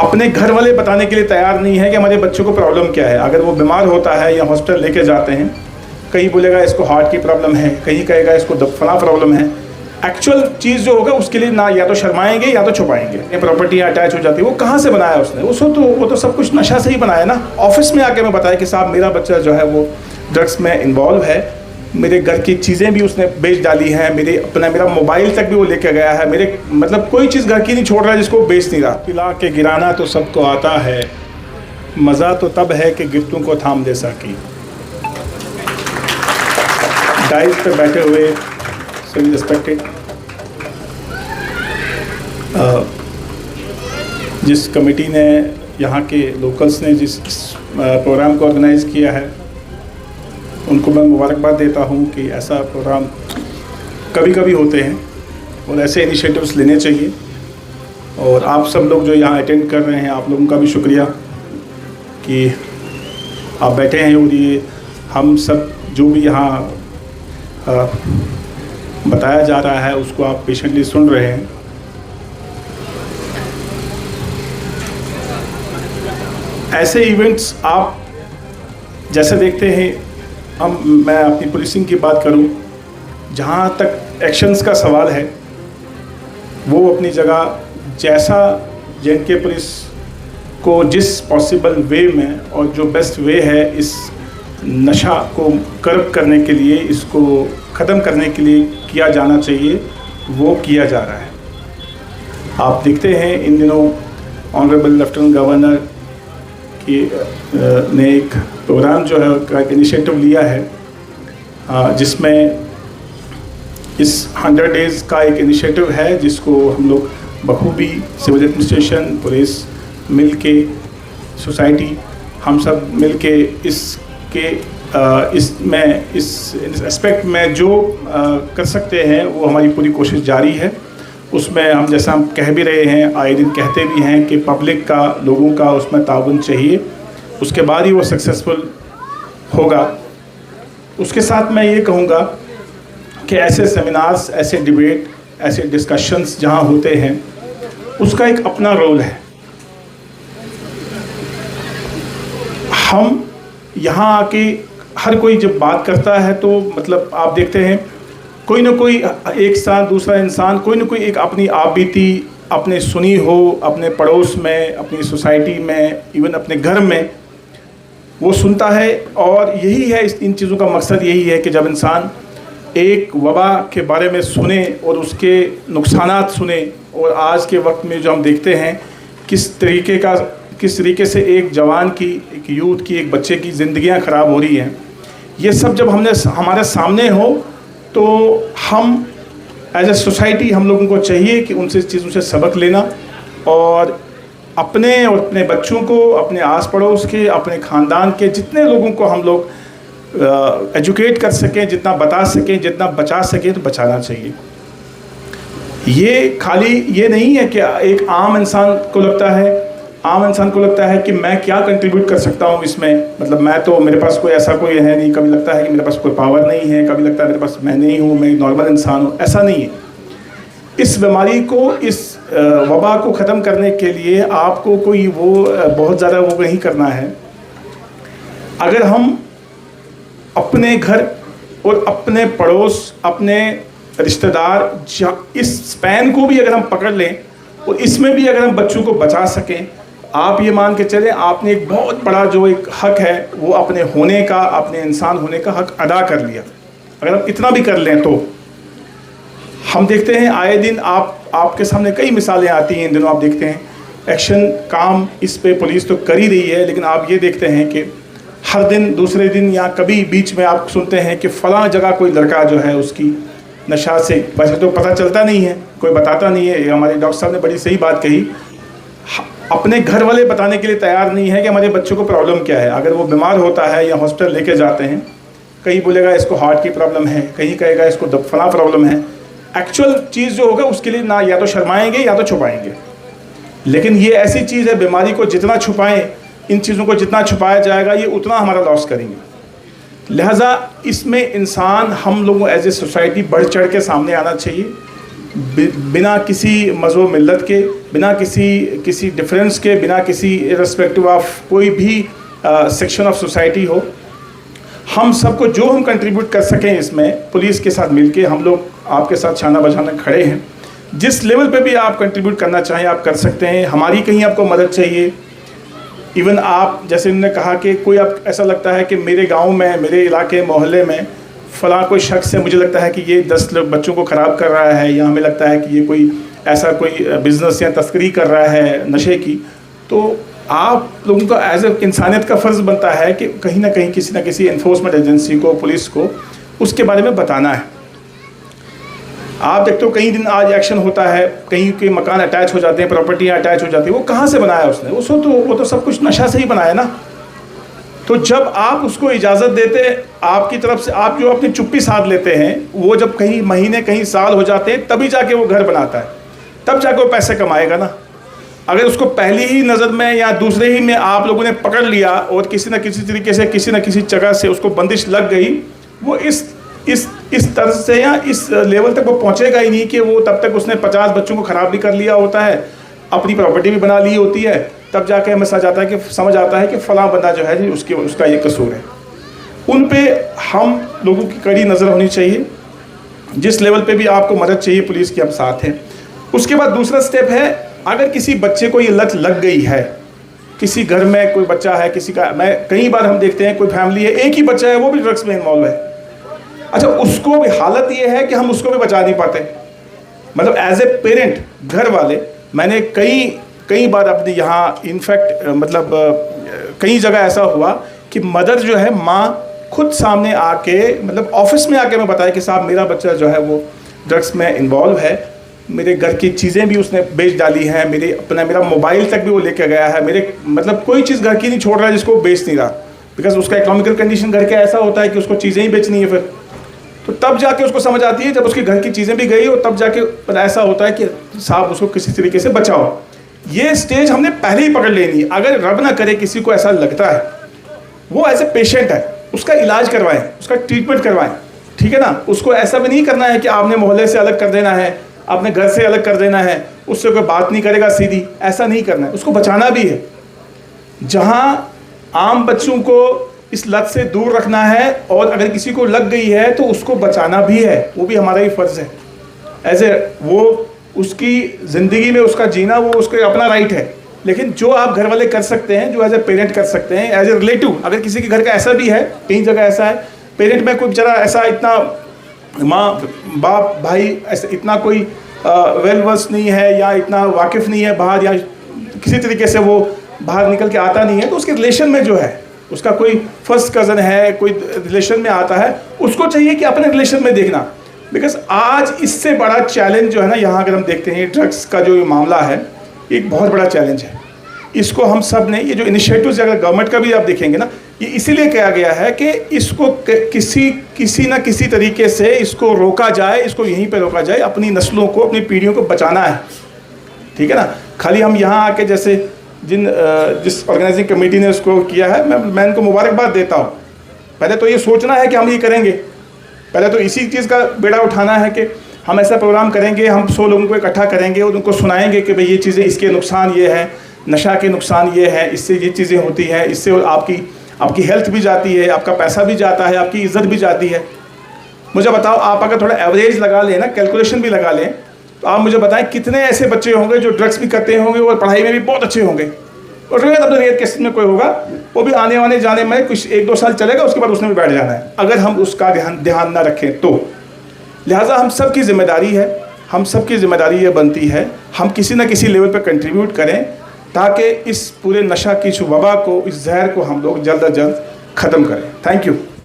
अपने घर वाले बताने के लिए तैयार नहीं है कि हमारे बच्चों को प्रॉब्लम क्या है। अगर वो बीमार होता है या हॉस्पिटल लेके जाते हैं, कहीं बोलेगा इसको हार्ट की प्रॉब्लम है, कहीं कहेगा इसको फला प्रॉब्लम है। एक्चुअल चीज़ जो होगा उसके लिए ना या तो शर्माएंगे या तो छुपाएंगे। प्रॉपर्टी अटैच हो जाती है, वो कहाँ से बनाया उसने? वो तो सब कुछ नशा से ही बनाया ना। ऑफिस में आके मैं बताया कि साहब मेरा बच्चा जो है वो ड्रग्स में इन्वॉल्व है, मेरे घर की चीज़ें भी उसने बेच डाली हैं, मेरा मोबाइल तक भी वो लेके गया है, मेरे मतलब कोई चीज़ घर की नहीं छोड़ रहा है जिसको वो बेच नहीं रहा। पिला के गिराना तो सबको आता है, मज़ा तो तब है कि गिरतों को थाम दे सकी। डाइस पे बैठे हुए सभी रिस्पेक्टेड जिस कमेटी ने, यहाँ के लोकल्स ने जिस प्रोग्राम को ऑर्गेनाइज़ किया है, उनको मैं मुबारकबाद देता हूँ कि ऐसा प्रोग्राम कभी कभी होते हैं और ऐसे इनिशिएटिव्स लेने चाहिए। और आप सब लोग जो यहाँ अटेंड कर रहे हैं, आप लोगों का भी शुक्रिया कि आप बैठे हैं और ये हम सब जो भी यहाँ बताया जा रहा है उसको आप पेशेंटली सुन रहे हैं। ऐसे इवेंट्स आप जैसे देखते हैं, मैं अपनी पुलिसिंग की बात करूं, जहां तक एक्शंस का सवाल है वो अपनी जगह, जैसा J&K पुलिस को जिस पॉसिबल वे में और जो बेस्ट वे है इस नशा को कर्ब करने के लिए, इसको ख़त्म करने के लिए किया जाना चाहिए, वो किया जा रहा है। आप देखते हैं इन दिनों ऑनरेबल लेफ्टिनेंट गवर्नर की ने एक प्रोग्राम जो है का इनिशिएटिव लिया है, जिसमें इस 100 डेज़ का एक इनिशिएटिव है जिसको हम लोग बखूबी सिविल एडमिनिस्ट्रेशन, पुलिस मिल के, सोसाइटी, हम सब मिल के इस एस्पेक्ट में जो कर सकते हैं वो हमारी पूरी कोशिश जारी है। उसमें हम, जैसा हम कह भी रहे हैं, आए दिन कहते भी हैं कि पब्लिक का, लोगों का उसमें ताउन चाहिए, उसके बाद ही वो सक्सेसफुल होगा। उसके साथ मैं ये कहूँगा कि ऐसे सेमिनार्स, ऐसे डिबेट, ऐसे डिस्कशंस जहाँ होते हैं उसका एक अपना रोल है। हम यहाँ आके हर कोई जब बात करता है तो मतलब आप देखते हैं कोई ना कोई एक साथ दूसरा इंसान कोई ना कोई एक अपनी आप बीती अपने सुनी हो, अपने पड़ोस में, अपनी सोसाइटी में, इवन अपने घर में वो सुनता है। और यही है, इन चीज़ों का मकसद यही है कि जब इंसान एक वबा के बारे में सुने और उसके नुकसानात सुने, और आज के वक्त में जो हम देखते हैं किस तरीके से एक जवान की, एक यूथ की, एक बच्चे की ज़िंदगियां ख़राब हो रही हैं, ये सब जब हमारे सामने हो तो हम एज ए सोसाइटी, हम लोगों को चाहिए कि उनसे चीज़ों से सबक लेना और अपने और अपने बच्चों को, अपने आस पड़ोस के, अपने ख़ानदान के जितने लोगों को हम लोग एजुकेट कर सकें, जितना बता सकें, जितना बचा सकें तो बचाना चाहिए। ये खाली ये नहीं है कि एक आम इंसान को लगता है कि मैं क्या कंट्रीब्यूट कर सकता हूँ इसमें, मतलब मैं तो, मेरे पास कोई ऐसा कोई है नहीं। कभी लगता है कि मेरे पास कोई पावर नहीं है, कभी लगता है मेरे पास मैं नहीं हूँ, मैं नॉर्मल इंसान हूँ। ऐसा नहीं है। इस बीमारी को, इस वबा को ख़त्म करने के लिए आपको कोई वो बहुत ज़्यादा वो नहीं करना है। अगर हम अपने घर और अपने पड़ोस, अपने रिश्तेदार, इस स्पैन को भी अगर हम पकड़ लें और इसमें भी अगर हम बच्चों को बचा सकें, आप ये मान के चलें आपने एक बहुत बड़ा जो एक हक है वो अपने होने का, अपने इंसान होने का हक अदा कर लिया। अगर हम इतना भी कर लें तो हम देखते हैं आए दिन आपके सामने कई मिसालें आती हैं। इन दिनों आप देखते हैं एक्शन काम इस पे पुलिस तो कर ही रही है, लेकिन आप ये देखते हैं कि हर दिन, दूसरे दिन या कभी बीच में आप सुनते हैं कि फ़लाँ जगह कोई लड़का जो है उसकी नशा से, वैसे तो पता चलता नहीं है, कोई बताता नहीं है। हमारे डॉक्टर साहब ने बड़ी सही बात कही, अपने घर वाले बताने के लिए तैयार नहीं है कि हमारे बच्चों को प्रॉब्लम क्या है। अगर वो बीमार होता है या हॉस्पिटल लेके जाते हैं, कहीं बोलेगा इसको हार्ट की प्रॉब्लम है, कहीं कहेगा इसको फला प्रॉब्लम है। एक्चुअल चीज़ जो होगा उसके लिए ना या तो शर्माएंगे या तो छुपाएंगे। लेकिन ये ऐसी चीज़ है, बीमारी को जितना छुपाएं, इन चीज़ों को जितना छुपाया जाएगा ये उतना हमारा लॉस करेंगे। लिहाजा इसमें इंसान, हम लोगों एज ए सोसाइटी बढ़ चढ़ के सामने आना चाहिए बिना किसी मज़हब मिल्लत के, बिना किसी डिफरेंस के, बिना किसी इर्रेस्पेक्टिव ऑफ कोई भी सेक्शन ऑफ सोसाइटी हो, हम सबको जो हम कंट्रीब्यूट कर सकें इसमें पुलिस के साथ मिलके हम लोग आपके साथ छाना बजाना खड़े हैं। जिस लेवल पे भी आप कंट्रीब्यूट करना चाहें आप कर सकते हैं। हमारी कहीं आपको मदद चाहिए, इवन आप जैसे उन्होंने कहा कि कोई आप ऐसा लगता है कि मेरे गांव में, मेरे इलाके मोहल्ले में फ़लाँ कोई शख्स है, मुझे लगता है कि ये 10 लोग बच्चों को ख़राब कर रहा है, या हमें लगता है कि ये कोई ऐसा कोई बिज़नेस या तस्करी कर रहा है नशे की, तो आप लोगों का एज ए इंसानियत का फ़र्ज़ बनता है कि कहीं ना कहीं किसी न किसी एनफोर्समेंट एजेंसी को, पुलिस को उसके बारे में बताना है। आप देखते हो कई दिन आज एक्शन होता है, कहीं के मकान अटैच हो जाते हैं, प्रॉपर्टियाँ अटैच हो जाती हैं, वो कहाँ से बनाया उसने? वो तो सब कुछ नशा से ही बनाया ना। तो जब आप उसको इजाज़त देते, आपकी तरफ से आप जो अपनी चुप्पी साध लेते हैं, वो जब कहीं महीने कहीं साल हो जाते हैं तभी जाके वो घर बनाता है, तब जाके वो पैसे कमाएगा ना। अगर उसको पहली ही नज़र में या दूसरे ही में आप लोगों ने पकड़ लिया और किसी न किसी तरीके से किसी न किसी जगह से उसको बंदिश लग गई, वो इस तर्ज से या इस लेवल तक वो पहुंचेगा ही नहीं कि वो तब तक उसने 50 बच्चों को ख़राब भी कर लिया होता है, अपनी प्रॉपर्टी भी बना ली होती है, तब जाके हमें समझ आता है कि फ़लाँ बंदा जो है जी उसका ये कसूर है। उन पे हम लोगों की कड़ी नज़र होनी चाहिए। जिस लेवल पे भी आपको मदद चाहिए पुलिस की, हम साथ हैं। उसके बाद दूसरा स्टेप है, अगर किसी बच्चे को ये लत लग गई है, किसी घर में कोई बच्चा है, किसी का, मैं कई बार हम देखते हैं कोई फैमिली है, एक ही बच्चा है, वो भी ड्रग्स में इन्वॉल्व है। अच्छा, उसको भी हालत ये है कि हम उसको भी बचा नहीं पाते। मतलब एज ए पेरेंट घर वाले, मैंने कई बार अपने यहाँ इनफैक्ट मतलब कई जगह ऐसा हुआ कि मदर जो है, माँ खुद सामने आके, मतलब ऑफिस में आके मैं बताया कि साहब मेरा बच्चा जो है वो ड्रग्स में इन्वॉल्व है, मेरे घर की चीज़ें भी उसने बेच डाली हैं, मेरा मोबाइल तक भी वो लेके गया है, मेरे मतलब कोई चीज़ घर की नहीं छोड़ रहा है जिसको बेच नहीं रहा, बिकॉज उसका इकोनॉमिकल कंडीशन घर का ऐसा होता है कि उसको चीज़ें ही बेचनी है। फिर तो तब जाके उसको समझ आती है जब उसके घर की चीज़ें भी गई, और तब जाके ऐसा होता है कि साहब उसको किसी तरीके से बचाओ। ये स्टेज हमने पहले ही पकड़ लेनी है। अगर रब ना करे किसी को ऐसा लगता है, वो एज ए पेशेंट है, उसका इलाज करवाएं, उसका ट्रीटमेंट करवाएं, ठीक है ना। उसको ऐसा भी नहीं करना है कि आपने मोहल्ले से अलग कर देना है, अपने घर से अलग कर देना है, उससे कोई बात नहीं करेगा सीधी, ऐसा नहीं करना है। उसको बचाना भी है। जहाँ आम बच्चों को इस लत से दूर रखना है, और अगर किसी को लग गई है तो उसको बचाना भी है, वो भी हमारा ही फ़र्ज़ है। एज ए वो उसकी ज़िंदगी में उसका जीना वो उसका अपना राइट है। लेकिन जो आप घर वाले कर सकते हैं, जो एज ए पेरेंट कर सकते हैं, एज ए रिलेटिव, अगर किसी के घर का ऐसा भी है, कई जगह ऐसा है, पेरेंट में कोई बेचारा ऐसा इतना माँ बाप भाई ऐसा इतना कोई वेल वर्स नहीं है, या इतना वाकिफ़ नहीं है बाहर, या किसी तरीके से वो बाहर निकल के आता नहीं है, तो उसके रिलेशन में जो है, उसका कोई फर्स्ट कज़न है, कोई रिलेशन में आता है, उसको चाहिए कि अपने रिलेशन में देखना। बिकॉज आज इससे बड़ा चैलेंज जो है ना, यहाँ अगर हम देखते हैं ड्रग्स का जो मामला है, एक बहुत बड़ा चैलेंज है। इसको हम सब ने, ये जो इनिशिएटिव्स अगर गवर्नमेंट का भी आप देखेंगे ना, ये इसीलिए किया गया है कि इसको किसी न किसी तरीके से इसको रोका जाए, इसको यहीं पे रोका जाए, अपनी नस्लों को, अपनी पीढ़ियों को बचाना है, ठीक है ना। खाली हम यहाँ आके जैसे जिस ऑर्गेनाइजिंग कमेटी ने उसको किया है, मैं इनको मुबारकबाद देता हूँ। पहले तो ये सोचना है कि हम ये करेंगे, पहले तो इसी चीज़ का बेड़ा उठाना है कि हम ऐसा प्रोग्राम करेंगे, हम 100 लोगों को इकट्ठा करेंगे और उनको सुनाएंगे कि भाई ये चीज़ें, इसके नुकसान ये है, नशा के नुकसान ये है, इससे ये चीज़ें होती हैं, इससे आपकी हेल्थ भी जाती है, आपका पैसा भी जाता है, आपकी इज़्ज़त भी जाती है। मुझे बताओ, आप अगर थोड़ा एवरेज लगा लें ना, कैलकुलेशन भी लगा लें, तो आप मुझे बताएं कितने ऐसे बच्चे होंगे जो ड्रग्स भी करते होंगे और पढ़ाई में भी बहुत अच्छे होंगे, और अपने रेत केस में कोई होगा, वो भी आने वाने जाने में कुछ 1-2 साल चलेगा, उसके बाद उसने भी बैठ जाना है, अगर हम उसका ध्यान ना रखें तो। लिहाजा हम सब की जिम्मेदारी है, हम सब की जिम्मेदारी ये बनती है, हम किसी न किसी लेवल पर कंट्रीब्यूट करें, ताकि इस पूरे नशा की वबा को, इस जहर को हम लोग जल्द अज जल्द ख़त्म करें। Thank you.